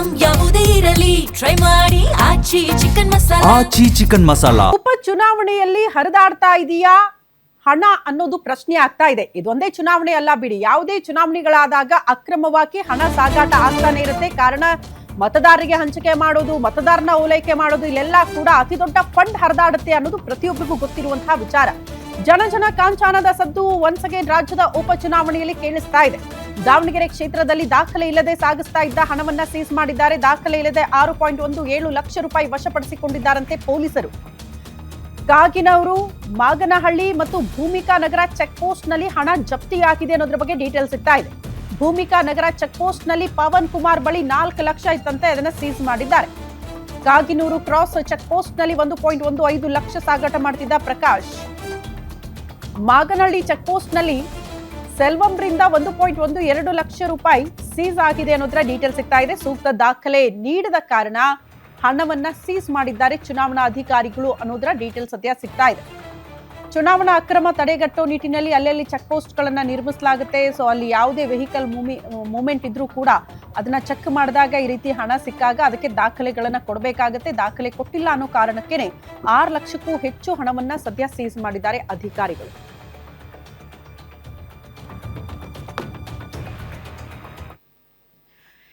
Item ಯಾವುದೇ ಇರಲಿ try ಮಾಡಿ ಆಚಿ ಚಿಕನ್ ಮಸಾಲಾ. ಆಚಿ ಚಿಕನ್ ಮಸಾಲಾ. ಉಪ ಚುನಾವಣೆಯಲ್ಲಿ ಹರಿದಾಡ್ತಾ ಇದೆಯಾ ಹಣ ಅನ್ನೋದು ಪ್ರಶ್ನೆ ಆಗ್ತಾ ಇದೆ. ಇದೊಂದೇ ಚುನಾವಣೆ ಅಲ್ಲ ಬಿಡಿ, ಯಾವುದೇ ಚುನಾವಣೆಗಳಾದಾಗ ಅಕ್ರಮವಾಗಿ ಹಣ ಸಾಗಾಟ ಆಗ್ತಾನೆ ಇರುತ್ತೆ. ಕಾರಣ ಮತದಾರರಿಗೆ ಹಂಚಿಕೆ ಮಾಡೋದು, ಮತದಾರನ ಓಲೈಕೆ ಮಾಡೋದು, ಇಲ್ಲೆಲ್ಲ ಕೂಡ ಅತಿ ದೊಡ್ಡ ಫಂಡ್ ಹರಿದಾಡುತ್ತೆ ಅನ್ನೋದು ಪ್ರತಿಯೊಬ್ಬರಿಗೂ ಗೊತ್ತಿರುವಂತಹ ವಿಚಾರ. ಜನ ಕಾಂಚಾನದ ಸದ್ದು ಒನ್ಸ್ ಅಗೇನ್ ರಾಜ್ಯದ ಉಪ ಚುನಾವಣೆಯಲ್ಲಿ ಕೇಳಿಸ್ತಾ ಇದೆ. ದಾವಣಗೆರೆ ಕ್ಷೇತ್ರದಲ್ಲಿ ದಾಖಲೆ ಇಲ್ಲದೆ ಸಾಗಿಸ್ತಾ ಇದ್ದ ಹಣವನ್ನ ಸೀಸ್ ಮಾಡಿದ್ದಾರೆ. ದಾಖಲೆ ಇಲ್ಲದೆ 6.17 ಲಕ್ಷ ರೂಪಾಯಿ ವಶಪಡಿಸಿಕೊಂಡಿದ್ದಾರಂತೆ ಪೊಲೀಸರು. ಕಾಗಿನೂರು, ಮಾಗನಹಳ್ಳಿ ಮತ್ತು ಭೂಮಿಕಾ ನಗರ ಚೆಕ್ ಪೋಸ್ಟ್ ನಲ್ಲಿ ಹಣ ಜಪ್ತಿಯಾಗಿದೆ ಅನ್ನೋದ್ರ ಬಗ್ಗೆ ಡೀಟೇಲ್ಸ್ ಸಿಗ್ತಾ ಇದೆ. ಭೂಮಿಕಾ ನಗರ ಚೆಕ್ ಪೋಸ್ಟ್ ನಲ್ಲಿ ಪವನ್ ಕುಮಾರ್ ಬಳಿ 4 ಲಕ್ಷ ಇತ್ತಂತೆ, ಅದನ್ನ ಸೀಸ್ ಮಾಡಿದ್ದಾರೆ. ಕಾಗಿನೂರು ಕ್ರಾಸ್ ಚೆಕ್ ಪೋಸ್ಟ್ ನಲ್ಲಿ 1.15 ಲಕ್ಷ ಸಾಗಾಟ ಮಾಡ್ತಿದ್ದ ಪ್ರಕಾಶ್. ಮಾಗನಹಳ್ಳಿ ಚೆಕ್ ಪೋಸ್ಟ್ ನಲ್ಲಿ ಸೆಲ್ವಂರಿಂದ 1.12 ಲಕ್ಷ ರೂಪಾಯಿ ಸೀಸ್ ಆಗಿದೆ ಅನ್ನೋದ್ರ ಡೀಟೇಲ್ ಸಿಗ್ತಾ ಇದೆ. ಸೂಕ್ತ ದಾಖಲೆ ನೀಡದ ಕಾರಣ ಹಣವನ್ನ ಸೀಸ್ ಮಾಡಿದ್ದಾರೆ ಚುನಾವಣಾ ಅಧಿಕಾರಿಗಳು ಅನ್ನೋದ್ರ ಡೀಟೇಲ್ ಸದ್ಯ ಸಿಗ್ತಾ ಇದೆ. ಚುನಾವಣಾ ಅಕ್ರಮ ತಡೆಗಟ್ಟೋ ನಿಟ್ಟಿನಲ್ಲಿ ಅಲ್ಲಲ್ಲಿ ಚೆಕ್ ಪೋಸ್ಟ್ ಗಳನ್ನ ನಿರ್ಮಿಸಲಾಗುತ್ತೆ. ಸೊ ಅಲ್ಲಿ ಯಾವುದೇ ವೆಹಿಕಲ್ ಮೂವ್ಮೆಂಟ್ ಇದ್ರೂ ಕೂಡ ಅದನ್ನ ಚೆಕ್ ಮಾಡಿದಾಗ ಈ ರೀತಿ ಹಣ ಸಿಕ್ಕಾಗ ಅದಕ್ಕೆ ದಾಖಲೆಗಳನ್ನ ಕೊಡಬೇಕಾಗುತ್ತೆ. ದಾಖಲೆ ಕೊಟ್ಟಿಲ್ಲ ಅನ್ನೋ ಕಾರಣಕ್ಕೇನೆ 6 ಲಕ್ಷಕ್ಕೂ ಹೆಚ್ಚು ಹಣವನ್ನ ಸದ್ಯ ಸೀಸ್ ಮಾಡಿದ್ದಾರೆ ಅಧಿಕಾರಿಗಳು.